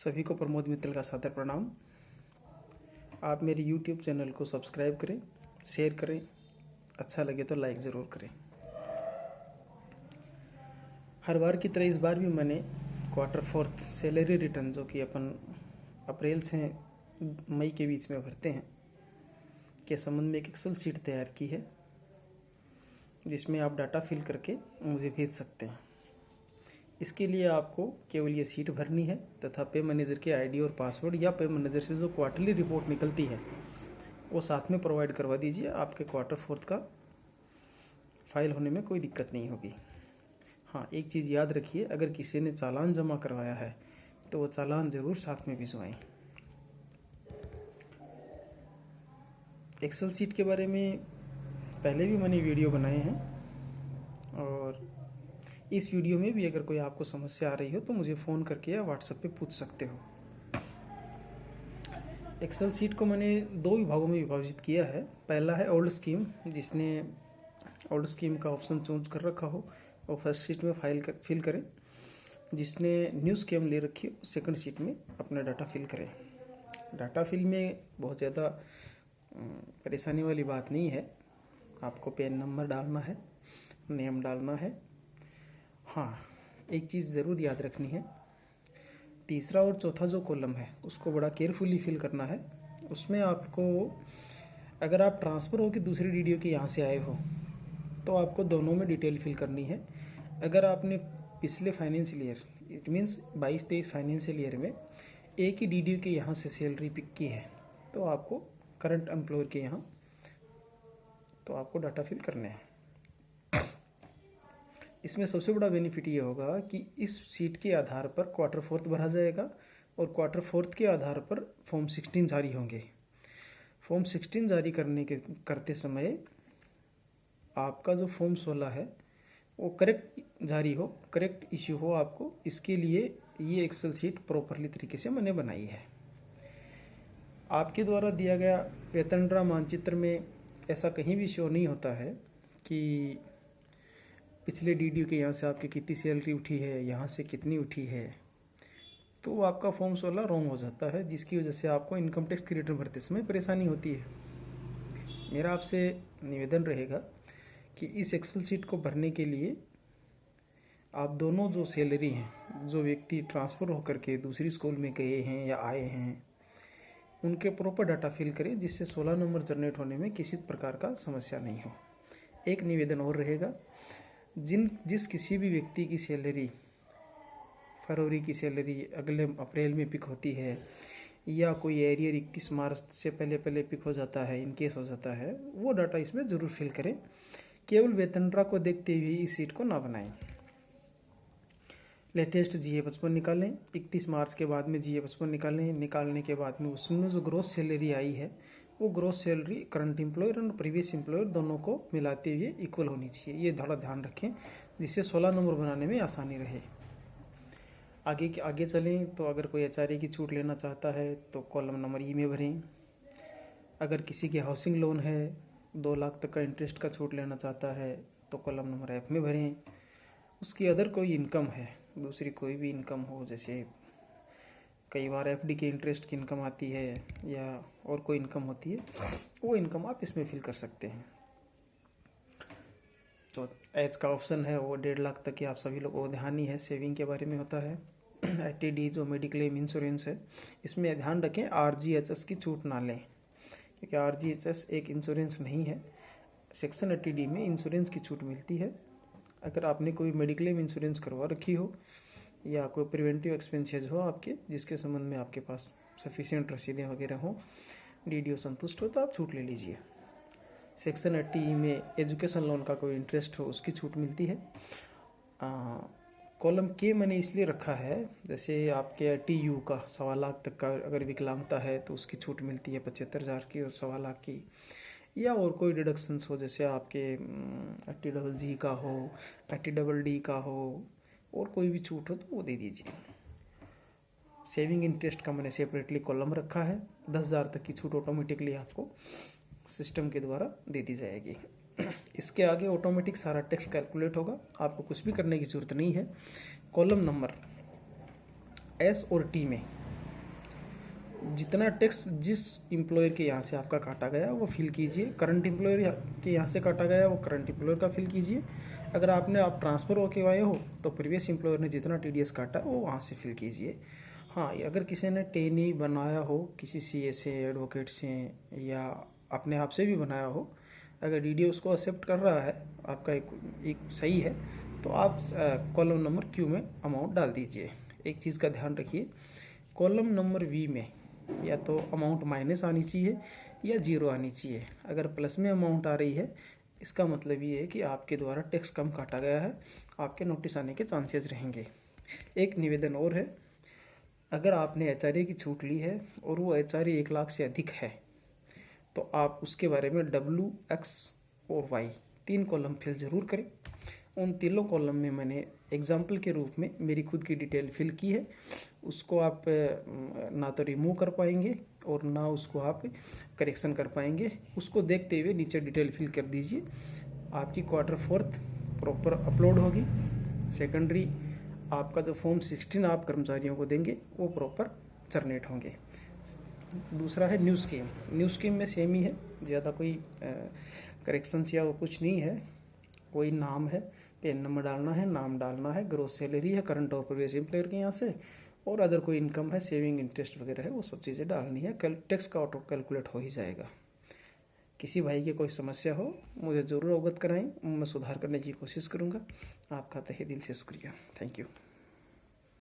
सभी को प्रमोद मित्तल का सादर प्रणाम। आप मेरे YouTube चैनल को सब्सक्राइब करें, शेयर करें, अच्छा लगे तो लाइक ज़रूर करें। हर बार की तरह इस बार भी मैंने क्वार्टर फोर्थ सैलरी रिटर्न, जो कि अपन अप्रैल से मई के बीच में भरते हैं, के संबंध में एक एक्सेल शीट तैयार की है, जिसमें आप डाटा फिल करके मुझे भेज सकते हैं। इसके लिए आपको केवल ये शीट भरनी है तथा पे मैनेजर के आईडी और पासवर्ड या पे मैनेजर से जो क्वार्टरली रिपोर्ट निकलती है वो साथ में प्रोवाइड करवा दीजिए। आपके क्वार्टर फोर्थ का फाइल होने में कोई दिक्कत नहीं होगी। हाँ, एक चीज़ याद रखिए, अगर किसी ने चालान जमा करवाया है तो वो चालान ज़रूर साथ में भिजवाएं। एक्सेल शीट के बारे में पहले भी मैंने वीडियो बनाए हैं और इस वीडियो में भी अगर कोई आपको समस्या आ रही हो तो मुझे फ़ोन करके या व्हाट्सएप पे पूछ सकते हो। एक्सेल शीट को मैंने दो विभागों में विभाजित किया है। पहला है ओल्ड स्कीम, जिसने ओल्ड स्कीम का ऑप्शन चूज कर रखा हो वो फर्स्ट शीट में फिल करें। जिसने न्यू स्कीम ले रखी हो सेकंड शीट में अपना डाटा फिल करें। डाटा फिल में बहुत ज़्यादा परेशानी वाली बात नहीं है। आपको पैन नंबर डालना है, नेम डालना है। हाँ, एक चीज़ ज़रूर याद रखनी है, तीसरा और चौथा जो कॉलम है उसको बड़ा केयरफुली फिल करना है। उसमें आपको, अगर आप ट्रांसफ़र हो कि दूसरी डीडीओ के यहाँ से आए हो तो आपको दोनों में डिटेल फिल करनी है। अगर आपने पिछले financial year, it means 22-23 financial year में एक ही डीडीओ के यहाँ से सैलरी पिक की है तो आपको करंट एम्प्लॉयर के यहाँ तो आपको डाटा फिल करने हैं। इसमें सबसे बड़ा बेनिफिट ये होगा कि इस शीट के आधार पर क्वार्टर फोर्थ भरा जाएगा और क्वार्टर फोर्थ के आधार पर फॉर्म 16 जारी होंगे। फॉर्म 16 जारी करते समय आपका जो फॉर्म 16 है वो करेक्ट जारी हो, करेक्ट इश्यू हो आपको। इसके लिए ये एक्सेल शीट प्रॉपरली तरीके से मैंने बनाई है। आपके द्वारा दिया गया वेतनड्रा मानचित्र में ऐसा कहीं भी शो नहीं होता है कि पिछले डीडीओ के यहाँ से आपकी कितनी सैलरी उठी है, यहाँ से कितनी उठी है, तो आपका फॉर्म 16 रॉन्ग हो जाता है, जिसकी वजह से आपको इनकम टैक्स की रिटर्न भरते समय परेशानी होती है। मेरा आपसे निवेदन रहेगा कि इस एक्सेल शीट को भरने के लिए आप दोनों जो सैलरी हैं, जो व्यक्ति ट्रांसफ़र होकर के दूसरी स्कूल में गए हैं या आए हैं, उनके प्रॉपर डाटा फिल करें, जिससे 16 नंबर जनरेट होने में किसी प्रकार का समस्या नहीं हो। एक निवेदन और रहेगा, जिस किसी भी व्यक्ति की सैलरी फरवरी की सैलरी अगले अप्रैल में पिक होती है या कोई एरियर 21 मार्च से पहले पिक हो जाता है, इनकेस हो जाता है, वो डाटा इसमें ज़रूर फिल करें। केवल वेतनड्रा को देखते हुए इस सीट को ना बनाएं। लेटेस्ट GA55 निकालें, 31 मार्च के बाद में GA55 निकालें। निकालने के बाद में उसमें जो ग्रोस सैलरी आई है वो ग्रोस सैलरी करंट एम्प्लॉयर और प्रीवियस एम्प्लॉयर दोनों को मिलाते हुए इक्वल होनी चाहिए। ये थोड़ा ध्यान रखें, जिससे 16 नंबर बनाने में आसानी रहे। आगे चलें तो अगर कोई HRA की छूट लेना चाहता है तो कॉलम नंबर ई में भरें। अगर किसी के हाउसिंग लोन है, 2 लाख तक का इंटरेस्ट का छूट लेना चाहता है तो कॉलम नंबर F में भरें। उसकी अदर कोई इनकम है, दूसरी कोई भी इनकम हो, जैसे कई बार FD के इंटरेस्ट की इनकम आती है या और कोई इनकम होती है, वो इनकम आप इसमें फिल कर सकते हैं। तो एज का ऑप्शन है वो 1.5 लाख तक की आप सभी लोग को ध्यान ही है, सेविंग के बारे में होता है। ITD जो मेडिक्लेम इंश्योरेंस है, इसमें ध्यान रखें RGHS की छूट ना लें, क्योंकि RGHS एक इंश्योरेंस नहीं है। सेक्शन 80D में इंश्योरेंस की छूट मिलती है। अगर आपने कोई मेडिक्लेम इंश्योरेंस करवा रखी हो या कोई प्रिवेंटिव एक्सपेंसेस हो आपके, जिसके संबंध में आपके पास सफिशिएंट रसीदें वगैरह हो, डीडीओ संतुष्ट हो, तो आप छूट ले लीजिए। सेक्शन 80 में एजुकेशन लोन का कोई इंटरेस्ट हो उसकी छूट मिलती है। कॉलम के मैंने इसलिए रखा है, जैसे आपके TU का 1.25 लाख तक का अगर विकलांगता है तो उसकी छूट मिलती है 75,000 की और 1.25 लाख की, या और कोई डिडक्शंस हो, जैसे आपके TGG का हो, TDD का हो, और कोई भी छूट हो तो वो दे दीजिए। सेविंग इंटरेस्ट का मैंने सेपरेटली कॉलम रखा है। 10,000 तक की छूट ऑटोमेटिकली आपको सिस्टम के द्वारा दे दी जाएगी। इसके आगे ऑटोमेटिक सारा टैक्स कैलकुलेट होगा, आपको कुछ भी करने की जरूरत नहीं है। कॉलम नंबर S और T में जितना टैक्स जिस एम्प्लॉयर के यहाँ से आपका काटा गया वो फिल कीजिए। करंट एम्प्लॉयर के यहाँ से काटा गया वो करंट एम्प्लॉयर का फिल कीजिए। अगर आप ट्रांसफ़र होके आए हो तो प्रीवियस एम्प्लॉयर ने जितना टीडीएस काटा वो वहाँ से फिल कीजिए। हाँ, अगर किसी ने टेनी बनाया हो, किसी सीए से, एडवोकेट से, या अपने आप से भी बनाया हो, अगर डीडी उसको एक्सेप्ट कर रहा है, आपका एक सही है, तो आप कॉलम नंबर क्यू में अमाउंट डाल दीजिए। एक चीज़ का ध्यान रखिए, कॉलम नंबर वी में या तो अमाउंट माइनस आनी चाहिए या जीरो आनी चाहिए। अगर प्लस में अमाउंट आ रही है, इसका मतलब ये है कि आपके द्वारा टैक्स कम काटा गया है, आपके नोटिस आने के चांसेस रहेंगे। एक निवेदन और है, अगर आपने एचआरए की छूट ली है और वो एचआरए 1 लाख से अधिक है, तो आप उसके बारे में डब्ल्यू, एक्स और वाई 3 कॉलम फिल ज़रूर करें। उन तीनों कॉलम में मैंने एग्जाम्पल के रूप में मेरी खुद की डिटेल फिल की है। उसको आप ना तो रिमूव कर पाएंगे और ना उसको आप करेक्शन कर पाएंगे। उसको देखते हुए नीचे डिटेल फिल कर दीजिए। आपकी Q4 प्रॉपर अपलोड होगी। सेकेंडरी आपका जो फॉर्म 16 आप कर्मचारियों को देंगे वो प्रॉपर जनरेट होंगे। दूसरा है न्यू स्कीम। न्यू स्कीम में सेम ही है, ज़्यादा कोई करेक्शंस या वो कुछ नहीं है। कोई नाम है, पेन नंबर डालना है, नाम डालना है, ग्रोस सैलरी है करंट और प्रीवियस एम्प्लॉयर के यहाँ से, और अदर कोई इनकम है, सेविंग, इंटरेस्ट वगैरह है, वो सब चीज़ें डालनी है। टैक्स का ऑटो कैलकुलेट हो ही जाएगा। किसी भाई की कोई समस्या हो मुझे ज़रूर अवगत कराएं, मैं सुधार करने की कोशिश करूँगा। आपका तहे दिल से शुक्रिया। Thank you.